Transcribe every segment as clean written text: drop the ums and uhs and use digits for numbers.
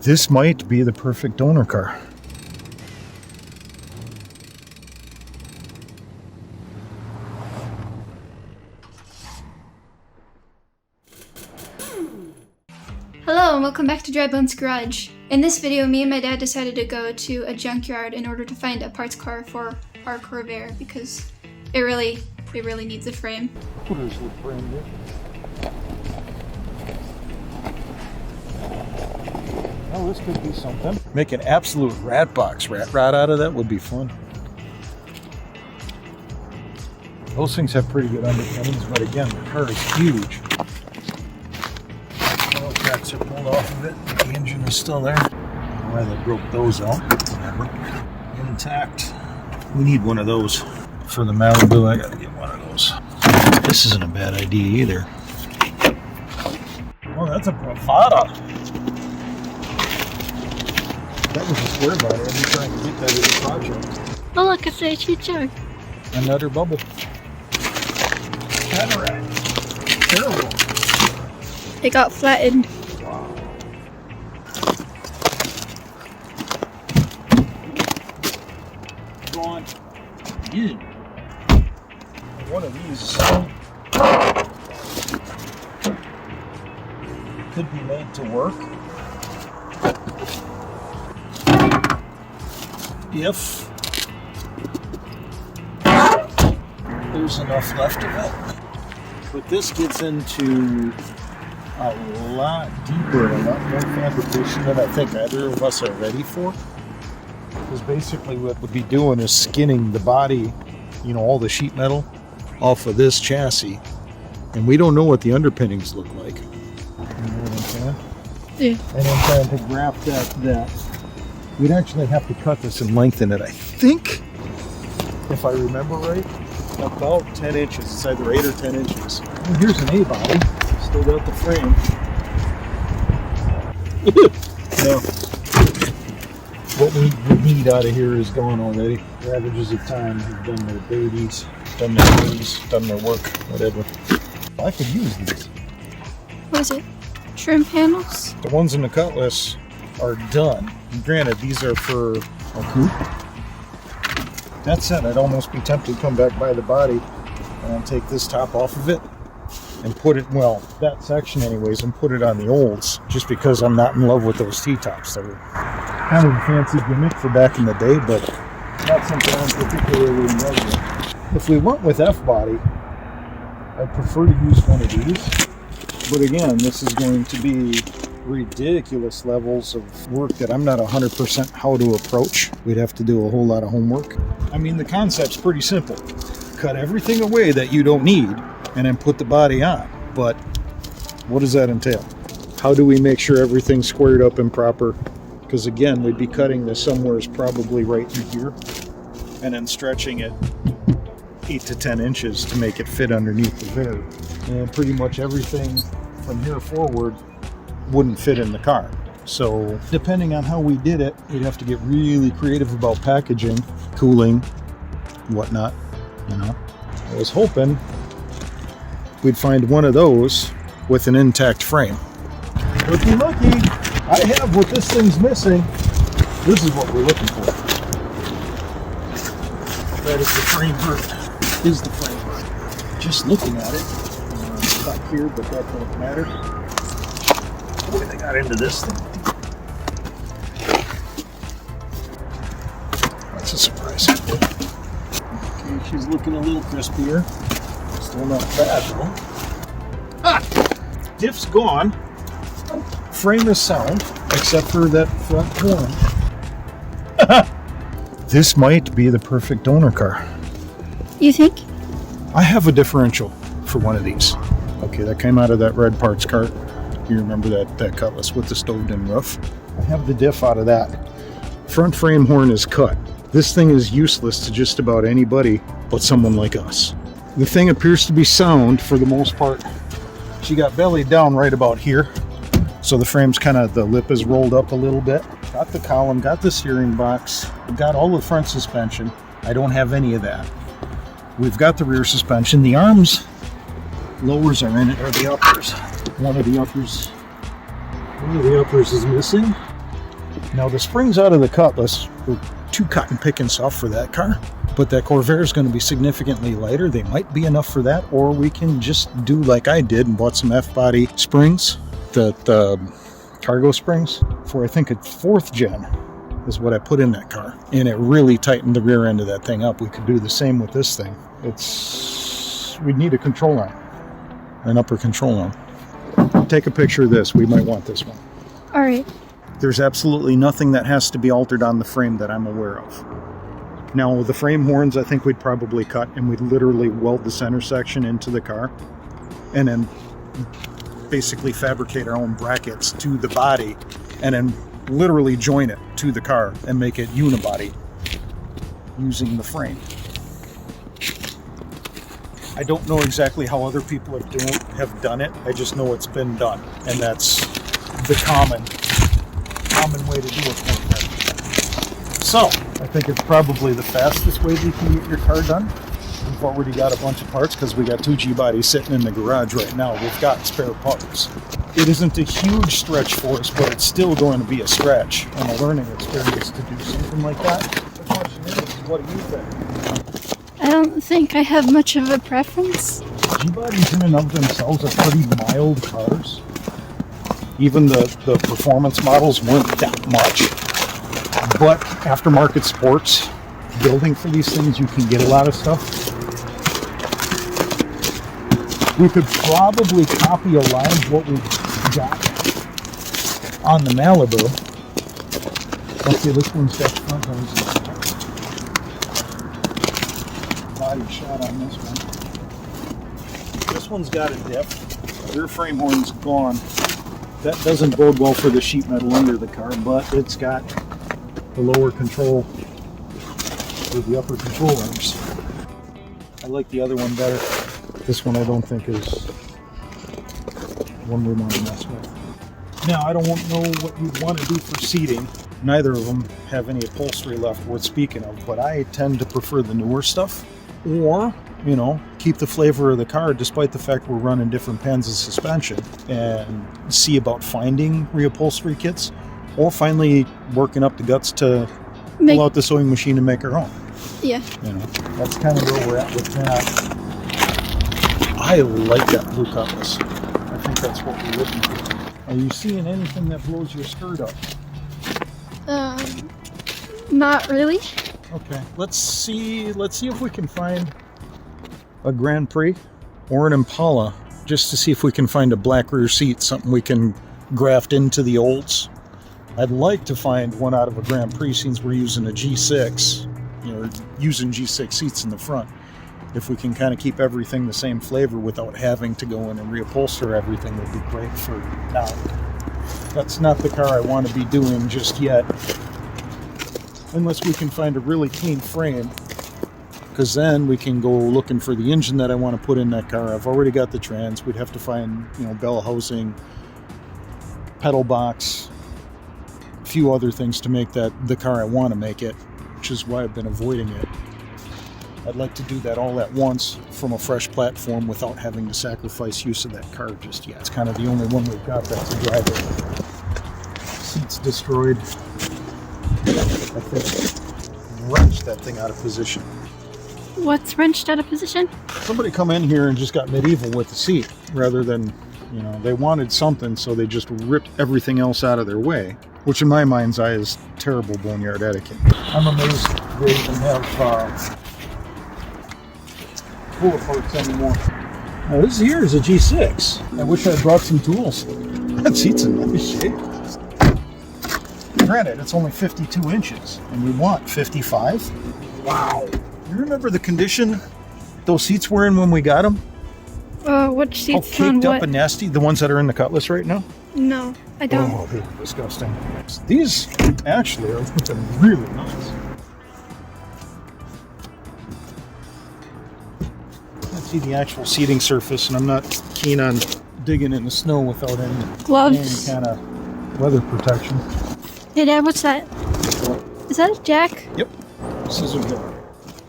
This might be the perfect donor car. Hello and welcome back to Drybones Garage. In this video, me and my dad decided to go to a junkyard in order to find a parts car for our Corvair because it really needs a frame. What is the frame here? Oh, this could be something. Make an absolute rat box rat rod out of that would be fun. Those things have pretty good underpinnings, but again, the car is huge. All the cracks are pulled off of it. The engine is still there. I don't know why they broke those out. Whatever. Intact. We need one of those. For the Malibu, I gotta get one of those. This isn't a bad idea either. Oh, that's a Bravada. That was a square body. I've been trying to get that as a project. Oh look, it's a Chicho. Another bubble. Cataract. Terrible. It got flattened. Wow. Gone. Yeah. One of these could be made to work if there's enough left of it. But this gets into a lot deeper, a lot more fabrication than I think either of us are ready for. Because basically what we'd be doing is skinning the body, you know, all the sheet metal off of this chassis. And we don't know what the underpinnings look like. You know what I'm saying? Yeah. And then trying to graft that. We'd actually have to cut this and lengthen it, I think, if I remember right, about 10 inches. It's either 8 or 10 inches. And here's an A body. Still got the frame. No. What we need out of here is gone already. Ravages of time have done their babies, done their things, done their work, whatever. I could use these. What is it? Trim panels? The ones in the Cutlass are done. And granted, these are for a coupe. That said, I'd almost be tempted to come back by the body and take this top off of it and put it, well, that section anyways, and put it on the olds, just because I'm not in love with those T-tops. They were kind of a fancy gimmick for back in the day, but not something I'm particularly in love with. If we went with F-body, I'd prefer to use one of these. But again, this is going to be ridiculous levels of work that I'm not 100% how to approach. We'd have to do a whole lot of homework. I mean, the concept's pretty simple. Cut everything away that you don't need and then put the body on. But what does that entail? How do we make sure everything's squared up and proper? Because again, we'd be cutting this somewhere probably right in here and then stretching it 8 to 10 inches to make it fit underneath the hood. And pretty much everything from here forward wouldn't fit in the car. So depending on how we did it, we'd have to get really creative about packaging, cooling, whatnot, you know. I was hoping we'd find one of those with an intact frame. Looky, looky! I have what this thing's missing. This is what we're looking for. That is the frame hurt. Is the frame hurt. Just looking at it. Stuck here, but that don't matter. Boy, they got into this thing. That's a surprise. Okay, she's looking a little crispier. Still not bad though. Ah! Diff's gone. Frame is sound, except for that front horn. This might be the perfect donor car. You think? I have a differential for one of these. Okay, that came out of that red parts cart. You remember that Cutlass with the stoved-in roof? I have the diff out of that. Front frame horn is cut. This thing is useless to just about anybody but someone like us. The thing appears to be sound for the most part. She got bellied down right about here. So the frame's kind of, the lip is rolled up a little bit. Got the column, got the steering box, got all the front suspension. I don't have any of that. We've got the rear suspension. The arms lowers are in it, or the uppers. One of the uppers is missing. Now the springs out of the Cutlass were too cotton picking soft for that car, but that Corvair is going to be significantly lighter. They might be enough for that, or we can just do like I did and bought some F-body springs, the cargo springs, for I think a 4th gen is what I put in that car, and it really tightened the rear end of that thing up. We could do the same with this thing. We'd need a control arm, an upper control arm. Take a picture of this. We might want this one. All right. There's absolutely nothing that has to be altered on the frame that I'm aware of. Now, the frame horns, I think we'd probably cut, and we'd literally weld the center section into the car, and then basically fabricate our own brackets to the body, and then literally join it to the car and make it unibody using the frame. I don't know exactly how other people have done it. I just know it's been done, and that's the common way to do it. So I think it's probably the fastest way you can get your car done. We've already got a bunch of parts because we got 2 G-bodies sitting in the garage right now. We've got spare parts. It isn't a huge stretch for us, but it's still going to be a stretch and a learning experience to do something like that. The question is, what do you think? I don't think I have much of a preference. G-bodies in and of themselves are pretty mild cars. Even the performance models weren't that much. But aftermarket sports, building for these things, you can get a lot of stuff. We could probably copy a lot of what we got on the Malibu. Okay, this one's got front hoses. Body shot on this one. This one's got a diff. Rear frame horn's gone. That doesn't bode well for the sheet metal under the car, but it's got the lower control or the upper control arms. I like the other one better. This one I don't think is one we want to mess with. Now, I don't know what you'd want to do for seating. Neither of them have any upholstery left worth speaking of, but I tend to prefer the newer stuff. Or, you know, keep the flavor of the car despite the fact we're running different pans of suspension, and see about finding reupholstery kits, or finally working up the guts to pull out the sewing machine and make our own. Yeah. You know, that's kind of where we're at with that. I like that blue Cutlass. I think that's what we're looking for. Are you seeing anything that blows your skirt up? Not really. Okay, let's see if we can find a Grand Prix or an Impala, just to see if we can find a black rear seat, something we can graft into the olds. I'd like to find one out of a Grand Prix, since we're using a G6, you know, using G6 seats in the front. If we can kind of keep everything the same flavor without having to go in and reupholster everything, would be great for now. That's not the car I want to be doing just yet, unless we can find a really clean frame, because then we can go looking for the engine that I want to put in that car. I've already got the trans. We'd have to find, you know, bell housing, pedal box, a few other things to make that the car I want to make it, which is why I've been avoiding it. I'd like to do that all at once from a fresh platform without having to sacrifice use of that car just yet. It's kind of the only one we've got that's a driver. Seats destroyed. I think wrenched that thing out of position. What's wrenched out of position? Somebody come in here and just got medieval with the seat, rather than, you know, they wanted something, so they just ripped everything else out of their way, which in my mind's eye is terrible boneyard etiquette. I'm amazed they even have pull parts anymore. Now this here is a G6. I wish I brought some tools. That seat's in nice shape. Granted, it's only 52 inches, and we want 55. Wow. You remember the condition those seats were in when we got them? Which seats? How caked up and nasty? The ones that are in the Cutlass right now? No, I don't. Oh, they're disgusting. These actually are looking really nice. Let's see the actual seating surface, and I'm not keen on digging in the snow without any gloves, kind of weather protection. Hey Dad, what's that? Is that a jack? Yep. Scissor jack.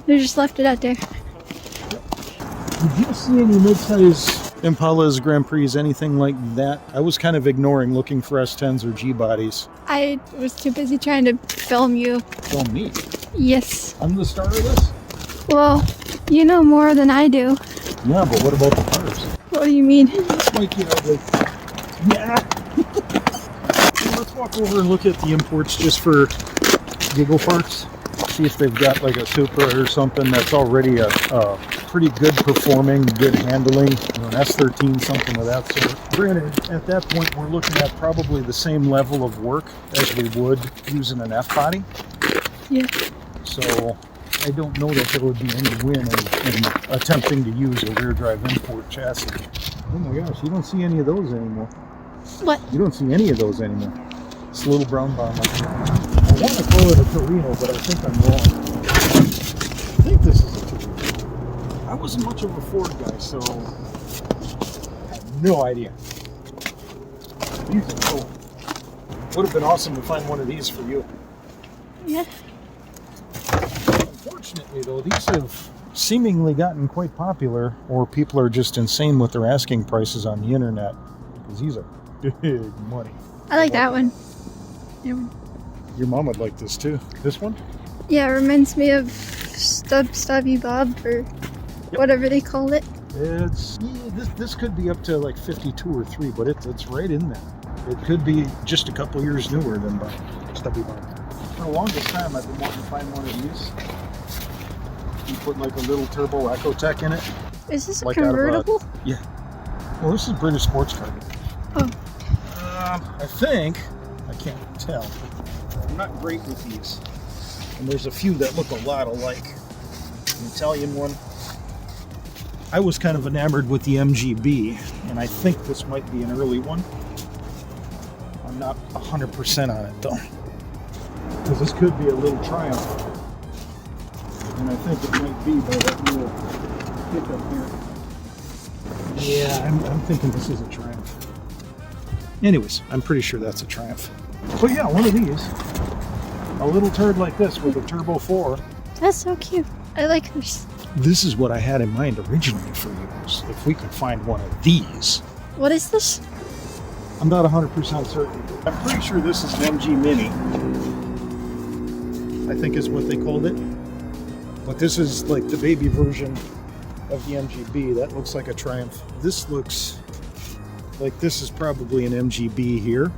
They just left it out there. Did you see any mid-size Impalas, Grand Prix, anything like that. I was kind of ignoring looking for S10s or G bodies. I was too busy trying to film you. Film me. Yes. I'm the star of this? Well, you know more than I do. Yeah, but what about the cars? What do you mean? This might get ugly. Yeah. Well, let's walk over and look at the imports just for giggle farts. See if they've got like a Supra or something that's already a pretty good performing, good handling, an S13, something of that sort. Granted, at that point we're looking at probably the same level of work as we would using an F-body. Yeah. So I don't know that there would be any win in attempting to use a rear drive import chassis. Oh my gosh, you don't see any of those anymore. What? You don't see any of those anymore. It's a little brown bomber. I want to call it a Torino, but I think I'm wrong. I think this is a Torino. I wasn't much of a Ford guy, so I have no idea. These are cool. Would have been awesome to find one of these for you. Yeah. Unfortunately, though, these have seemingly gotten quite popular, or people are just insane with their asking prices on the internet, because these are big money. I like that one. Your mom would like this too. This one? Yeah, it reminds me of Stubby Bob or whatever they call it. It's this could be up to like 52 or 3, but it's right in there. It could be just a couple years newer than Stubby Bob. For the longest time, I've been wanting to find one of these. You put like a little turbo Ecotec in it. Is this like a convertible? Yeah. Well, this is British sports car. Oh. I think, I can't tell. I'm not great with these. And there's a few that look a lot alike. An Italian one. I was kind of enamored with the MGB, and I think this might be an early one. I'm not 100% on it though. Because this could be a little Triumph. And I think it might be by that little pickup here. Yeah, I'm thinking this is a Triumph. Anyways, I'm pretty sure that's a Triumph. But yeah, one of these. A little turd like this with a Turbo 4. That's so cute. I like this. This is what I had in mind originally for you, is if we could find one of these. What is this? I'm not 100% certain. I'm pretty sure this is an MG Mini. I think is what they called it. But this is like the baby version of the MGB. That looks like a Triumph. This looks like this is probably an MGB here.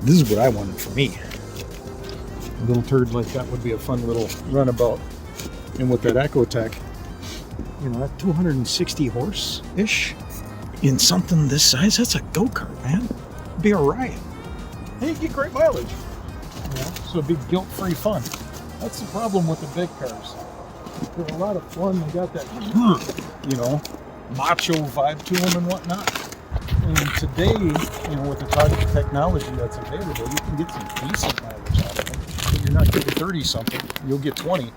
This is what I wanted for me. A little turd like that would be a fun little runabout. And with that Ecotec, you know, that 260 horse-ish in something this size, that's a go-kart, man. It'd be a riot. And you get great mileage. You know, so it'd be guilt-free fun. That's the problem with the big cars. They're a lot of fun. They got that, you know, macho vibe to them and whatnot. And today, you know, with the type of technology that's available, you can get some decent mileage out of them. But you're not getting 30-something. You'll get 20,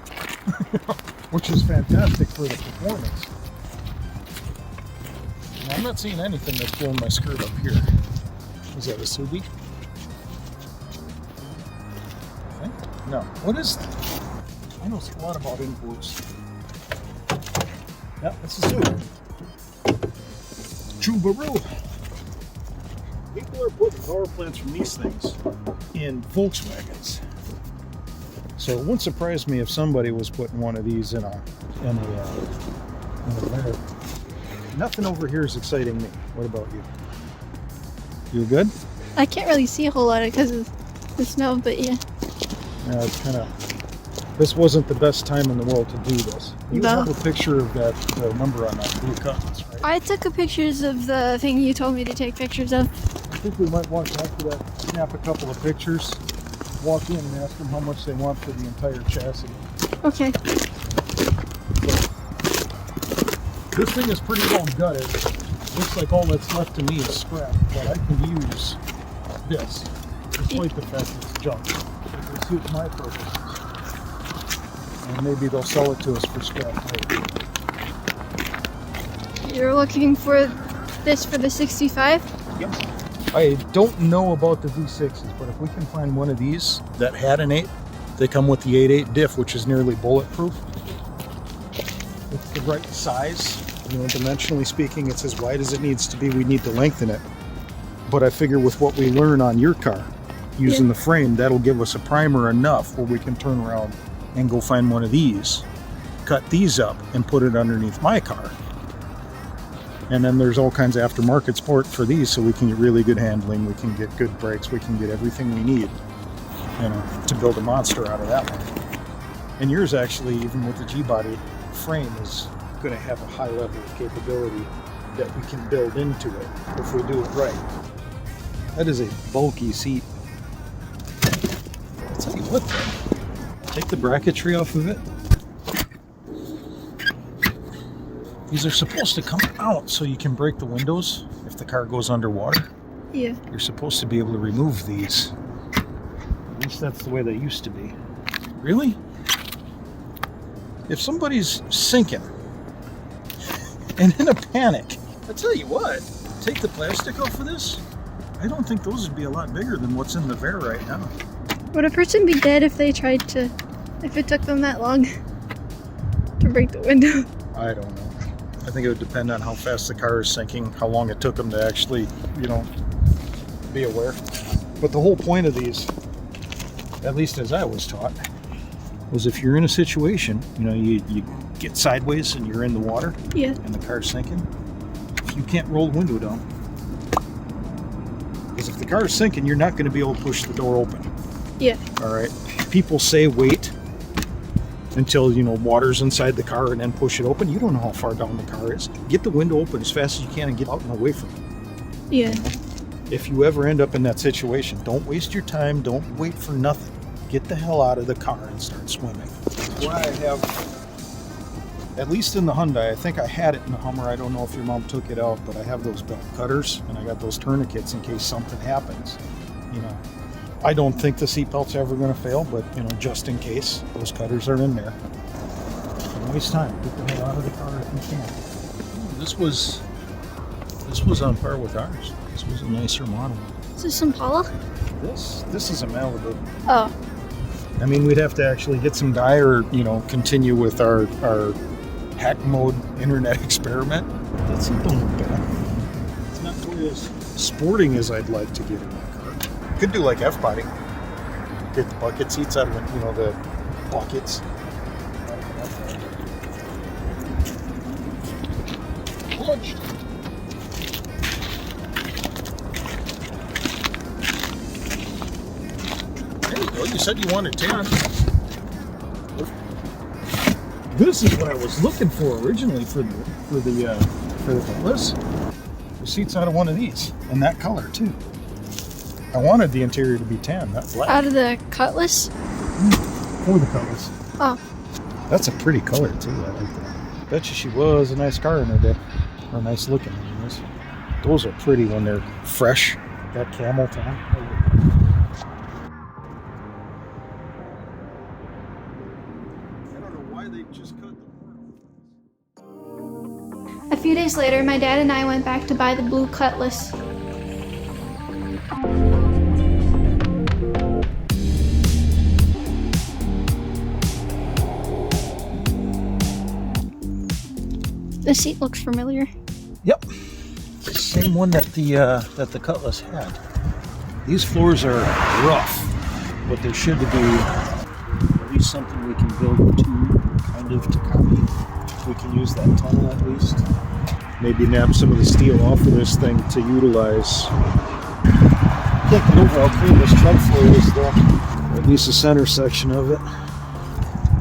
which is fantastic for the performance. Now, I'm not seeing anything that's blowing my skirt up here. Is that a Subi? I think? No. What is that? I know a lot about imports. Yep, that's a Subi. Chubaroo. People are putting power plants from these things in Volkswagens. So it wouldn't surprise me if somebody was putting one of these in a Lara. Nothing over here is exciting me. What about you? You good? I can't really see a whole lot because of the snow, but yeah. Yeah, it's kind of. This wasn't the best time in the world to do this. You have a picture of that number on that blue cuttings, right? I took pictures of the thing you told me to take pictures of. I think we might walk back to that, snap a couple of pictures, walk in and ask them how much they want for the entire chassis. Okay. This thing is pretty well gutted. Looks like all that's left to me is scrap, but I can use this, despite the fact it's junk. It will suit my purposes. And maybe they'll sell it to us for scrap later. You're looking for this for the 65? Yep. I don't know about the V6s, but if we can find one of these that had an 8, they come with the 8.8 diff, which is nearly bulletproof. It's the right size. You know, dimensionally speaking, it's as wide as it needs to be. We need to lengthen it. But I figure with what we learn on your car, using the frame, that'll give us a primer enough where we can turn around and go find one of these, cut these up, and put it underneath my car. And then there's all kinds of aftermarket support for these, so we can get really good handling, we can get good brakes, we can get everything we need, you know, to build a monster out of that one. And yours actually, even with the G-body frame, is going to have a high level of capability that we can build into it if we do it right. That is a bulky seat. I'll tell you what though, take the bracketry off of it. These are supposed to come out so you can break the windows if the car goes underwater. Yeah. You're supposed to be able to remove these. At least that's the way they used to be. Really? If somebody's sinking and in a panic, I tell you what, take the plastic off of this. I don't think those would be a lot bigger than what's in the Veer right now. Would a person be dead if they tried to, if it took them that long to break the window? I don't know. I think it would depend on how fast the car is sinking, how long it took them to actually, you know, be aware. But the whole point of these, at least as I was taught, was if you're in a situation, you know, you get sideways and you're in the water, Yeah. and the car's sinking, you can't roll the window down. Because if the car is sinking, you're not going to be able to push the door open. Yeah. All right. People say wait until, you know, water's inside the car and then push it open. You don't know how far down the car is. Get the window open as fast as you can and get out and away from it. Yeah. If you ever end up in that situation, don't waste your time. Don't wait for nothing. Get the hell out of the car and start swimming. That's why I have, at least in the Hyundai, I think I had it in the Hummer. I don't know if your mom took it out, but I have those belt cutters and I got those tourniquets in case something happens. You know, I don't think the seatbelt's ever going to fail, but you know, just in case, those cutters are in there. Don't waste time. Get the hell out of the car if you can. This was on par with ours. This was a nicer model. Is this Impala? This is a Malibu. Oh. I mean, we'd have to actually get some dye or, you know, continue with our hack mode internet experiment. That seat don't look bad. It's not quite as sporting as I'd like to get in my car. Could do like F-body. Get the bucket seats out of it, you know, the buckets. Punched. There you go. You said you wanted 10. This is what I was looking for originally for the Cutlass. The seats out of one of these, in that color too. I wanted the interior to be tan, not black. Out of the Cutlass? For the Cutlass. Oh. That's a pretty color too. I like that. Bet you she was a nice car in her day, or nice looking anyways. Those are pretty when they're fresh. That camel tan. A few days later, my dad and I went back to buy the blue Cutlass. The seat looks familiar. Yep, it's the same one that the Cutlass had. These floors are rough, but there should be at least something we can build to kind of to copy. We can use that tunnel at least. Maybe nab some of the steel off of this thing to utilize. I can't get over how clean this tread floor is though. Or at least the center section of it.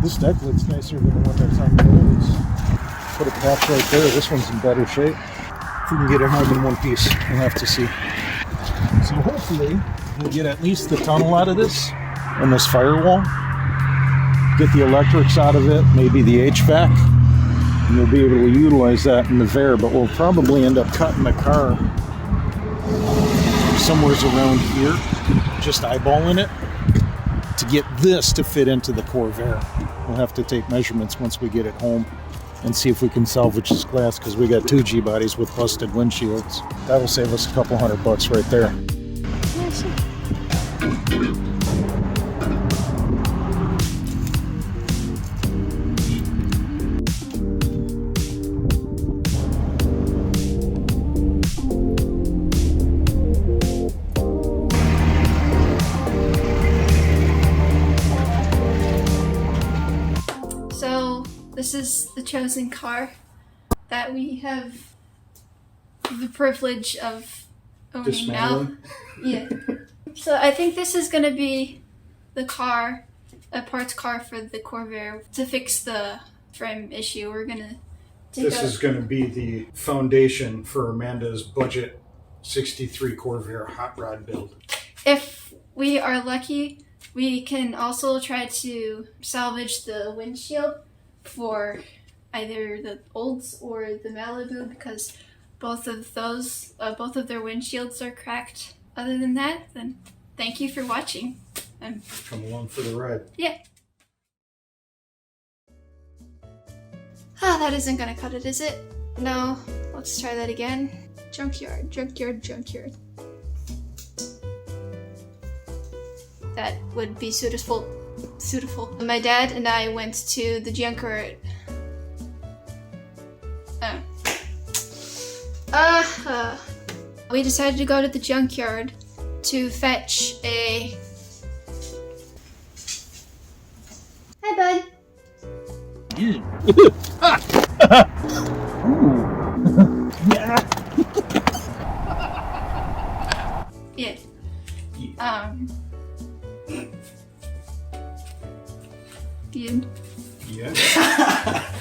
This deck looks nicer than the one that's on the roads. Put a patch right there. This one's in better shape. If we can get it home in one piece, we'll have to see. So hopefully we'll get at least the tunnel out of this and this firewall. Get the electrics out of it, maybe the HVAC. And we'll be able to utilize that in the Veer, but we'll probably end up cutting the car somewhere around here, just eyeballing it, to get this to fit into the Corvair. We'll have to take measurements once we get it home and see if we can salvage this glass, because we got 2 G-bodies with busted windshields. That'll save us a couple $100 right there. This is the chosen car that we have the privilege of owning now. Yeah. So I think this is gonna be the car, a parts car for the Corvair to fix the frame issue. We're gonna This is going to be the foundation for Amanda's budget 63 Corvair hot rod build. If we are lucky, we can also try to salvage the windshield for either the Olds or the Malibu, because both of their windshields are cracked. Other than that, then thank you for watching. Come along for the ride. Yeah. Ah, that isn't gonna cut it, is it? No. Let's try that again. Junkyard, junkyard, junkyard. That would be suitable. My dad and I went to the junkyard. We decided to go to the junkyard to fetch a... Hi, bud. Yeah. Yeah. Yeah.